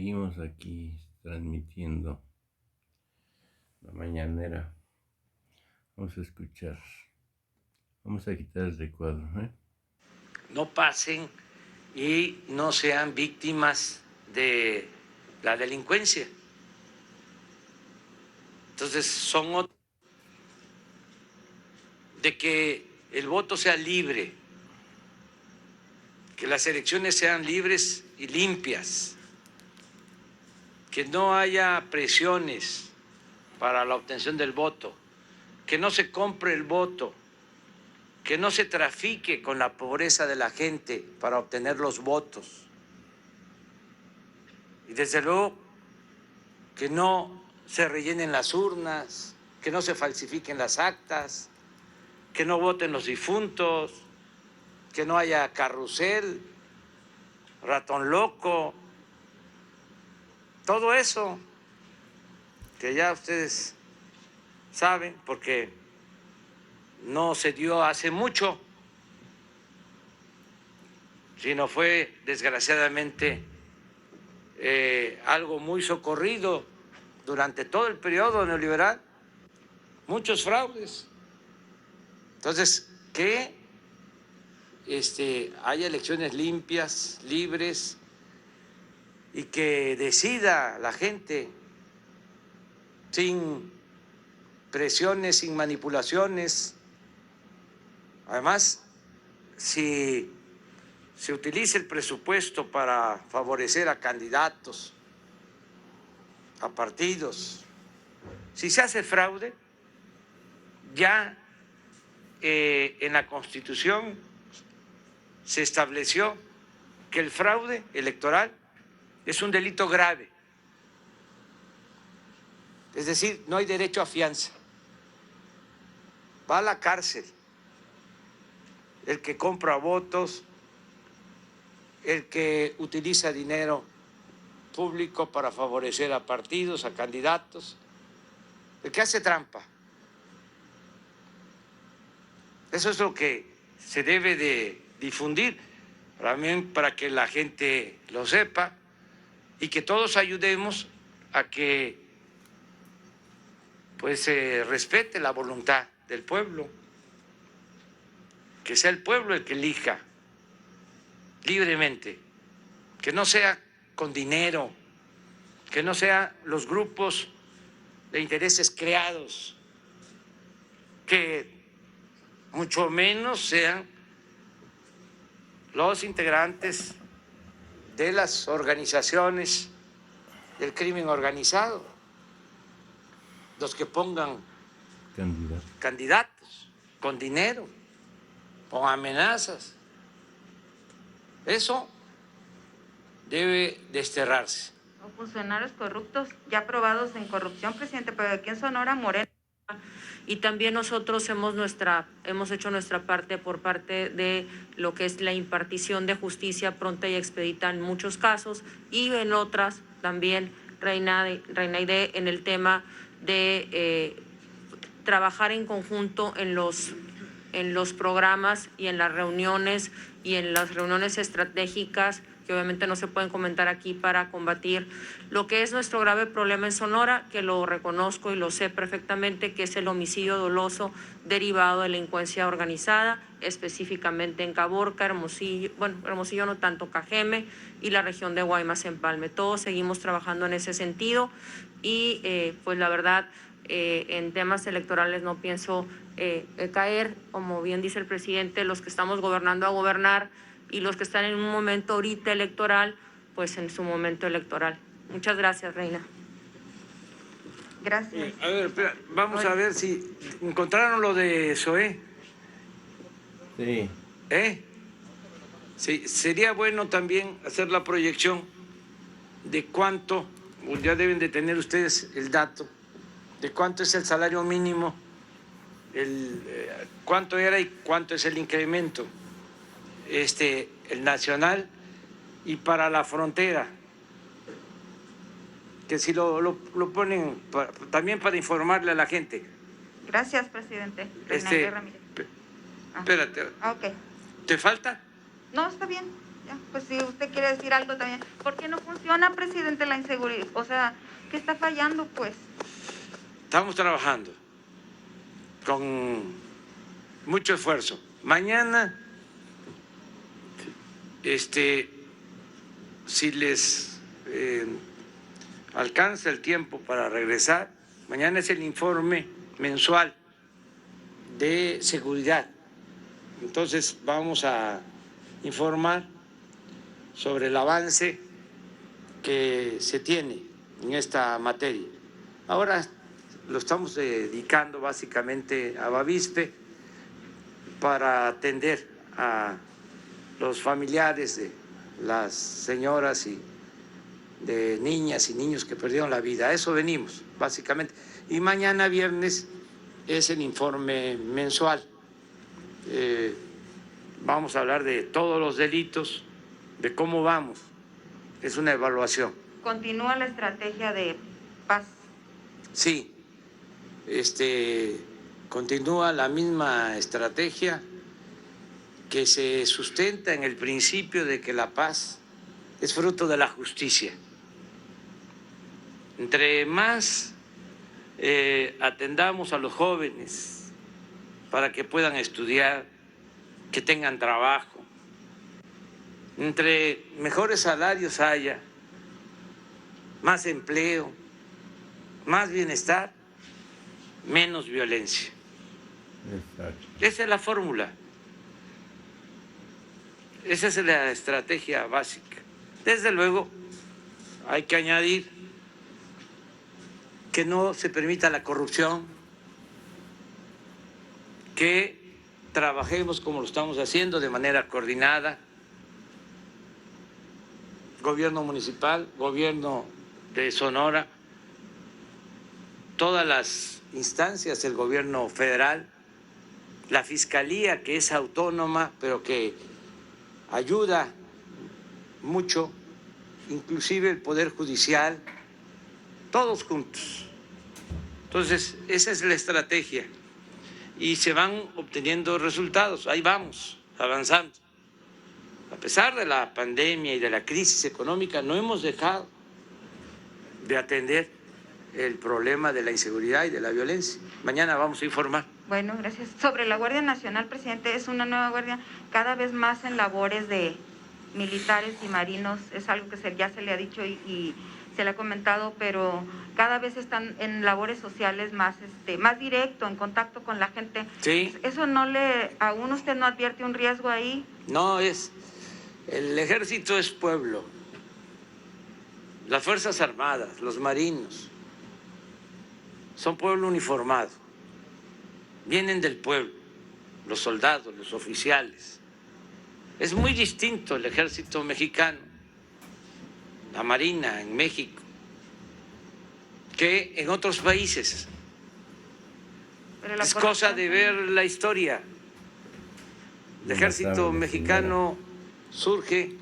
Seguimos aquí transmitiendo la mañanera. Vamos a escuchar. Vamos a quitar el recuadro, No pasen y no sean víctimas de la delincuencia. Entonces son de que el voto sea libre, que las elecciones sean libres y limpias, que no haya presiones para la obtención del voto, que no se compre el voto, que no se trafique con la pobreza de la gente para obtener los votos. Y desde luego que no se rellenen las urnas, que no se falsifiquen las actas, que no voten los difuntos, que no haya carrusel, ratón loco, todo eso que ya ustedes saben porque no se dio hace mucho, sino fue desgraciadamente algo muy socorrido durante todo el periodo neoliberal, muchos fraudes. Entonces, que haya elecciones limpias, libres, y que decida la gente sin presiones, sin manipulaciones. Además, si se utiliza el presupuesto para favorecer a candidatos, a partidos, si se hace fraude, ya en la Constitución se estableció que el fraude electoral es un delito grave. Es decir, no hay derecho a fianza. Va a la cárcel el que compra votos, el que utiliza dinero público para favorecer a partidos, a candidatos, el que hace trampa. Eso es lo que se debe de difundir, también para que la gente lo sepa y que todos ayudemos a que pues se respete la voluntad del pueblo, que sea el pueblo el que elija libremente, que no sea con dinero, que no sean los grupos de intereses creados, que mucho menos sean los integrantes de las organizaciones del crimen organizado, los que pongan candidatos con dinero, con amenazas. Eso debe desterrarse. Funcionarios corruptos ya probados en corrupción, presidente, pero aquí en Sonora, Morena. Y también nosotros hemos hecho nuestra parte por parte de lo que es la impartición de justicia pronta y expedita en muchos casos y en otras también, Reina Aide, en el tema de trabajar en conjunto en los programas y en las reuniones estratégicas que obviamente no se pueden comentar aquí para combatir lo que es nuestro grave problema en Sonora, que lo reconozco y lo sé perfectamente, que es el homicidio doloso derivado de delincuencia organizada, específicamente en Caborca, Hermosillo no tanto, Cajeme y la región de Guaymas-Empalme. Todos seguimos trabajando en ese sentido y pues la verdad en temas electorales no pienso caer, como bien dice el presidente, los que estamos gobernando a gobernar y los que están en un momento ahorita electoral, pues en su momento electoral. Muchas gracias, Reina. Gracias. A ver, espera, vamos a ver si encontraron lo de Zoé. Sí. Sí, sería bueno también hacer la proyección de cuánto, ya deben de tener ustedes el dato, de cuánto es el salario mínimo, cuánto era y cuánto es el incremento, el nacional y para la frontera, que si lo ponen también para informarle a la gente. Gracias, presidente. Espérate. Ok. ¿Te falta? No, está bien. Ya, pues si usted quiere decir algo también. ¿Por qué no funciona, presidente, la inseguridad? O sea, ¿qué está fallando, pues? Estamos trabajando con mucho esfuerzo. Mañana, si les alcanza el tiempo para regresar, mañana es el informe mensual de seguridad. Entonces vamos a informar sobre el avance que se tiene en esta materia. Ahora lo estamos dedicando básicamente a Bavispe para atender a los familiares de las señoras y de niñas y niños que perdieron la vida. A eso venimos, básicamente. Y mañana viernes es el informe mensual. Vamos a hablar de todos los delitos, de cómo vamos. Es una evaluación. Continúa la estrategia de paz. Sí, continúa la misma estrategia que se sustenta en el principio de que la paz es fruto de la justicia. Entre más atendamos a los jóvenes para que puedan estudiar, que tengan trabajo, entre mejores salarios haya, más empleo, más bienestar, menos violencia. Exacto. Esa es la fórmula. Esa es la estrategia básica. Desde luego, hay que añadir que no se permita la corrupción, que trabajemos como lo estamos haciendo de manera coordinada, gobierno municipal, gobierno de Sonora, todas las instancias del gobierno federal, la fiscalía que es autónoma pero que ayuda mucho, inclusive el Poder Judicial, todos juntos. Entonces, esa es la estrategia y se van obteniendo resultados, ahí vamos, avanzando. A pesar de la pandemia y de la crisis económica, no hemos dejado de atender el problema de la inseguridad y de la violencia. Mañana vamos a informar. Bueno, gracias. Sobre la Guardia Nacional, presidente, es una nueva guardia cada vez más en labores de militares y marinos. Es algo que ya se le ha dicho y se le ha comentado, pero cada vez están en labores sociales más directo, en contacto con la gente. Sí. ¿Eso aún usted no advierte un riesgo ahí? No, el ejército es pueblo, las Fuerzas Armadas, los marinos, son pueblo uniformado, vienen del pueblo, los soldados, los oficiales. Es muy distinto el ejército mexicano, la Marina en México, que en otros países. Es cosa de ver la historia. El ejército mexicano surge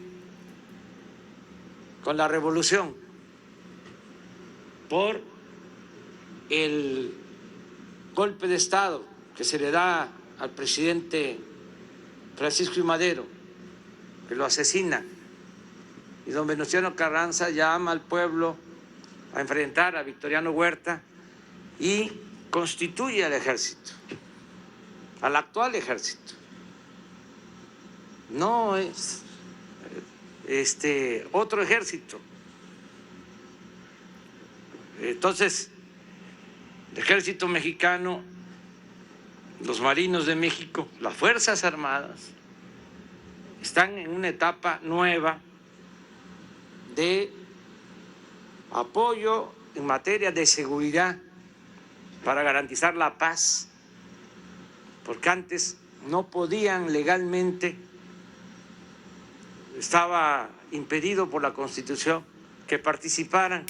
con la revolución por el golpe de Estado que se le da al presidente Francisco I. Madero, que lo asesina, y don Venustiano Carranza llama al pueblo a enfrentar a Victoriano Huerta y constituye al ejército, al actual ejército. No es otro ejército. Entonces, el ejército mexicano, los marinos de México, las Fuerzas Armadas, están en una etapa nueva de apoyo en materia de seguridad para garantizar la paz, porque antes no podían legalmente, estaba impedido por la Constitución que participaran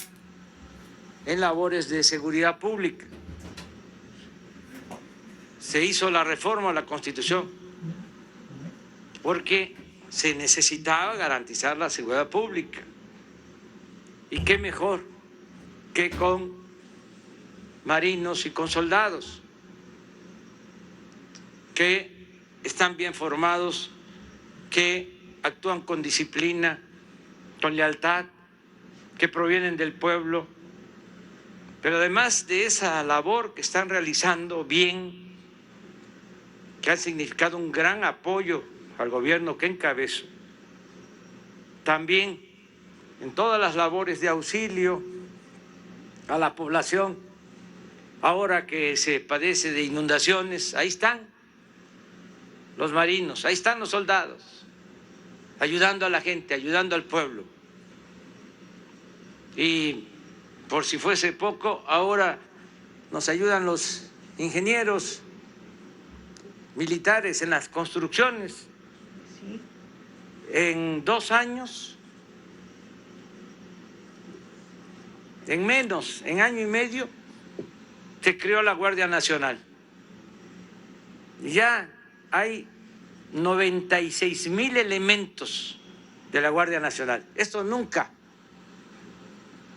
en labores de seguridad pública. Se hizo la reforma a la Constitución porque se necesitaba garantizar la seguridad pública. ¿Y qué mejor que con marinos y con soldados que están bien formados, que actúan con disciplina, con lealtad, que provienen del pueblo. Pero además de esa labor que están realizando bien, que ha significado un gran apoyo al gobierno que encabezo, también en todas las labores de auxilio a la población, ahora que se padece de inundaciones, ahí están los marinos, ahí están los soldados, ayudando a la gente, ayudando al pueblo. Y por si fuese poco, ahora nos ayudan los ingenieros militares en las construcciones. Sí. En 2 años, en menos, en año y medio, se creó la Guardia Nacional. Ya hay 96,000 elementos de la Guardia Nacional. Esto nunca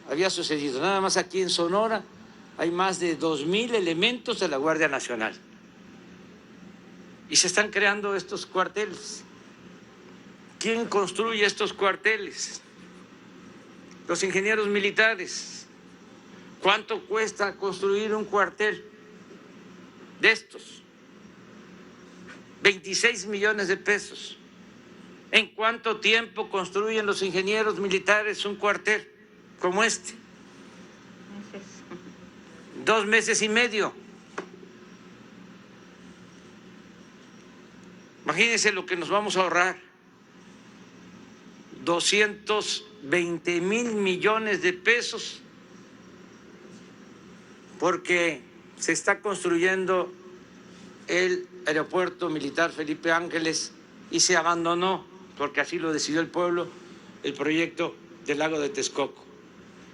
había sucedido. Nada más aquí en Sonora hay más de 2,000 elementos de la Guardia Nacional. Y se están creando estos cuarteles. ¿Quién construye estos cuarteles? Los ingenieros militares. ¿Cuánto cuesta construir un cuartel de estos? 26 millones de pesos. ¿En cuánto tiempo construyen los ingenieros militares un cuartel como este? 2 meses y medio. Imagínense lo que nos vamos a ahorrar. 220,000 millones de pesos, porque se está construyendo el aeropuerto militar Felipe Ángeles y se abandonó, porque así lo decidió el pueblo, el proyecto del lago de Texcoco.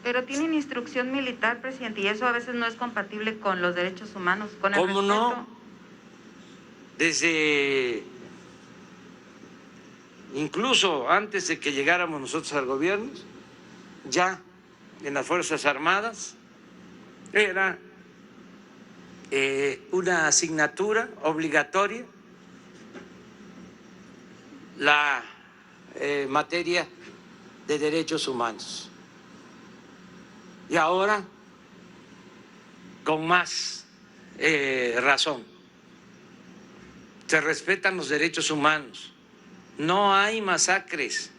Pero tienen instrucción militar, presidente, y eso a veces no es compatible con los derechos humanos, con el ¿Cómo respeto. no? Desde incluso antes de que llegáramos nosotros al gobierno, ya en las Fuerzas Armadas era una asignatura obligatoria la materia de derechos humanos. Y ahora, con más razón, se respetan los derechos humanos. No hay masacres,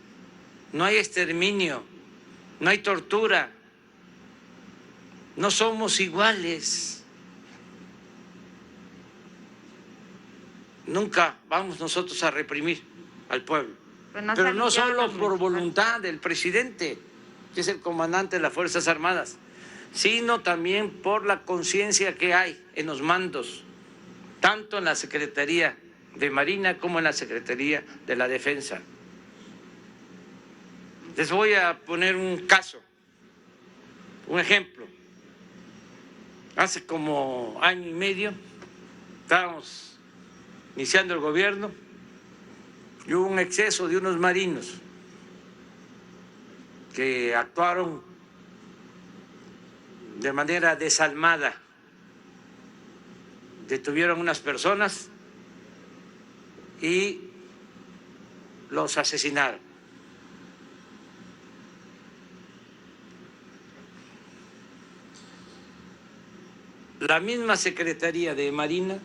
no hay exterminio, no hay tortura. No somos iguales. Nunca vamos nosotros a reprimir al pueblo. Pero no solo por voluntad del presidente, que es el comandante de las Fuerzas Armadas, sino también por la conciencia que hay en los mandos, tanto en la Secretaría de Marina como en la Secretaría de la Defensa. Les voy a poner un caso, un ejemplo. Hace como año y medio estábamos iniciando el gobierno y hubo un exceso de unos marinos que actuaron de manera desalmada. Detuvieron unas personas y los asesinaron. La misma Secretaría de Marina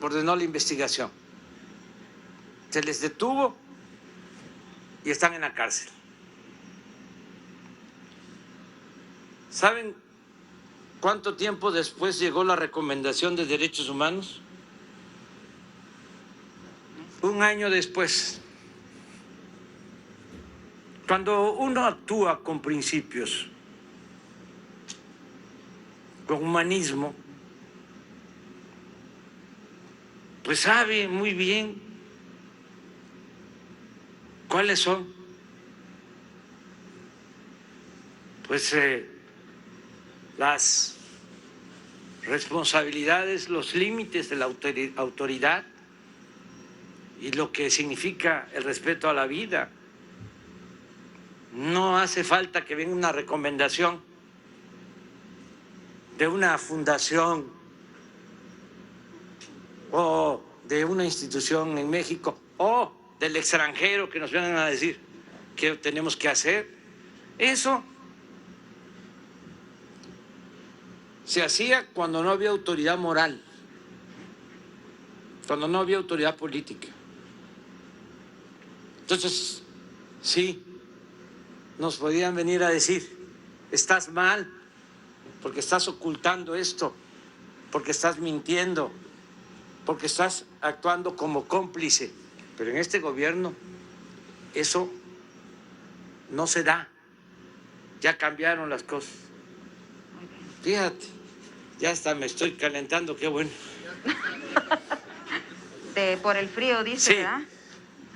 ordenó la investigación. Se les detuvo y están en la cárcel. ¿Saben cuánto tiempo después llegó la recomendación de derechos humanos? 1 año después. Cuando uno actúa con principios, con humanismo, pues sabe muy bien cuáles son las responsabilidades, los límites de la autoridad y lo que significa el respeto a la vida. No hace falta que venga una recomendación de una fundación o de una institución en México o del extranjero que nos vengan a decir qué tenemos que hacer. Eso se hacía cuando no había autoridad moral, cuando no había autoridad política. Entonces, sí, nos podían venir a decir, estás mal, porque estás ocultando esto, porque estás mintiendo, porque estás actuando como cómplice. Pero en este gobierno eso no se da. Ya cambiaron las cosas. Fíjate, ya hasta me estoy calentando, qué bueno. Por el frío, dice, Sí, ¿verdad?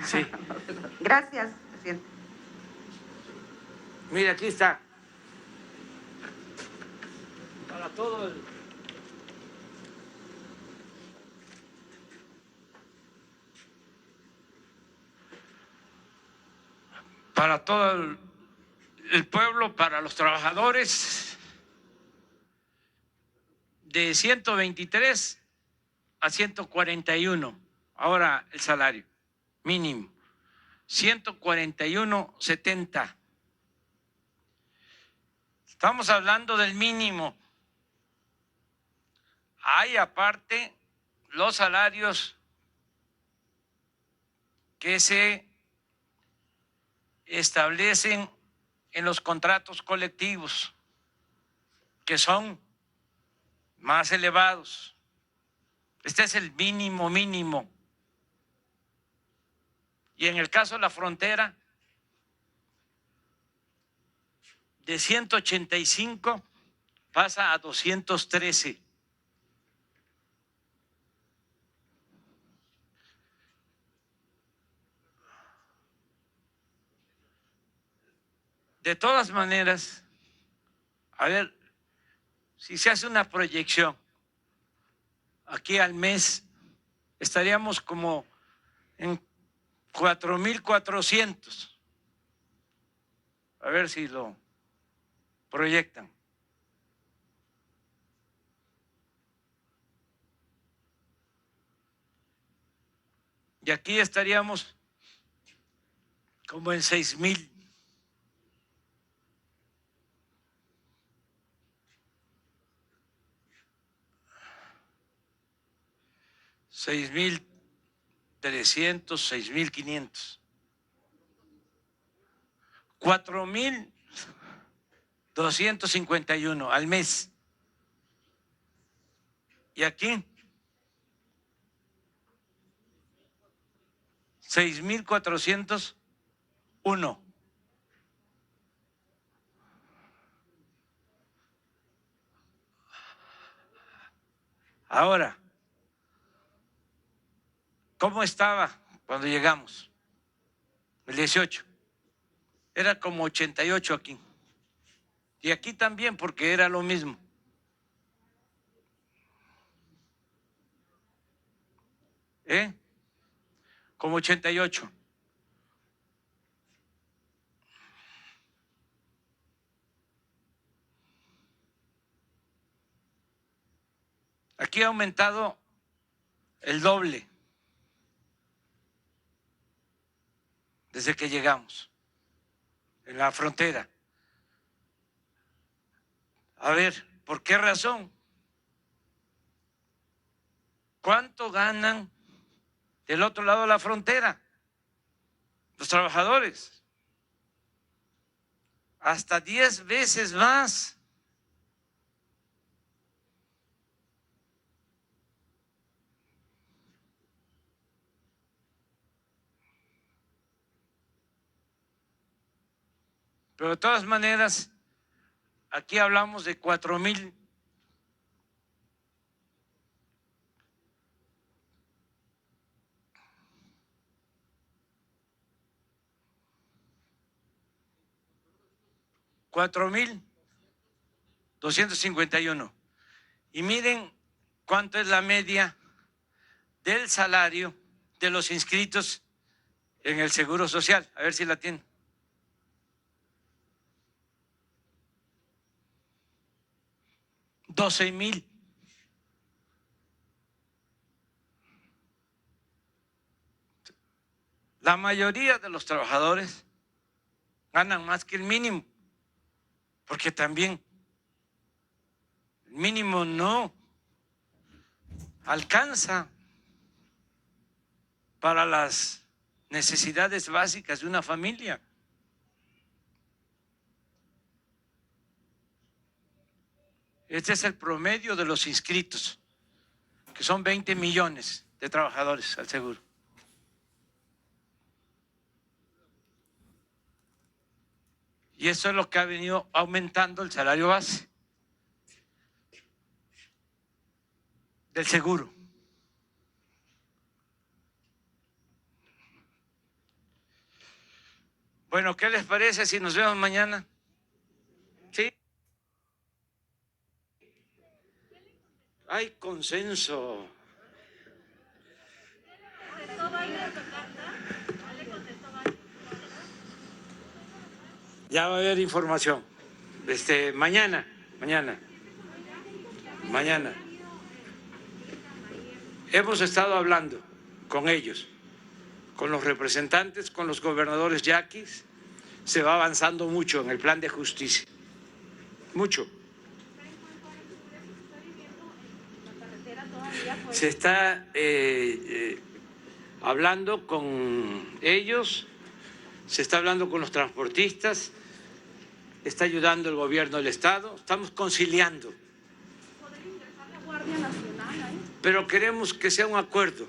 sí. Gracias, presidente. Mira, aquí está. Para todo el... Para todo el pueblo, para los trabajadores, de 123 a 141, ahora el salario mínimo, 141.70. Estamos hablando del mínimo. Hay aparte los salarios que se establecen en los contratos colectivos, que son más elevados. Este es el mínimo mínimo. Y en el caso de la frontera, de 185 pasa a 213. De todas maneras, a ver, si se hace una proyección, aquí al mes estaríamos como en 4.400. A ver si lo proyectan. Y aquí estaríamos como en 6.000. 6.300, 6.500. 4.251 al mes. Y aquí 6.401. Ahora, ¿cómo estaba cuando llegamos? El 18. Era como 88 aquí. Y aquí también, porque era lo mismo. Como 88. Aquí ha aumentado el doble desde que llegamos en la frontera. A ver, ¿por qué razón? ¿Cuánto ganan del otro lado de la frontera los trabajadores? Hasta 10 veces más. Pero de todas maneras, aquí hablamos de 4.000. $4.251. Y miren cuánto es la media del salario de los inscritos en el Seguro Social. A ver si la tienen. $12,000. La mayoría de los trabajadores ganan más que el mínimo, porque también el mínimo no alcanza para las necesidades básicas de una familia. Este es el promedio de los inscritos, que son 20 millones de trabajadores al seguro. Y eso es lo que ha venido aumentando el salario base del seguro. Bueno, ¿qué les parece si nos vemos mañana? ¿Sí? Hay consenso. Ya va a haber información. Mañana. Hemos estado hablando con ellos, con los representantes, con los gobernadores yaquis. Se va avanzando mucho en el plan de justicia. Mucho. Se está hablando con ellos, se está hablando con los transportistas, está ayudando el gobierno del Estado, estamos conciliando. Pero queremos que sea un acuerdo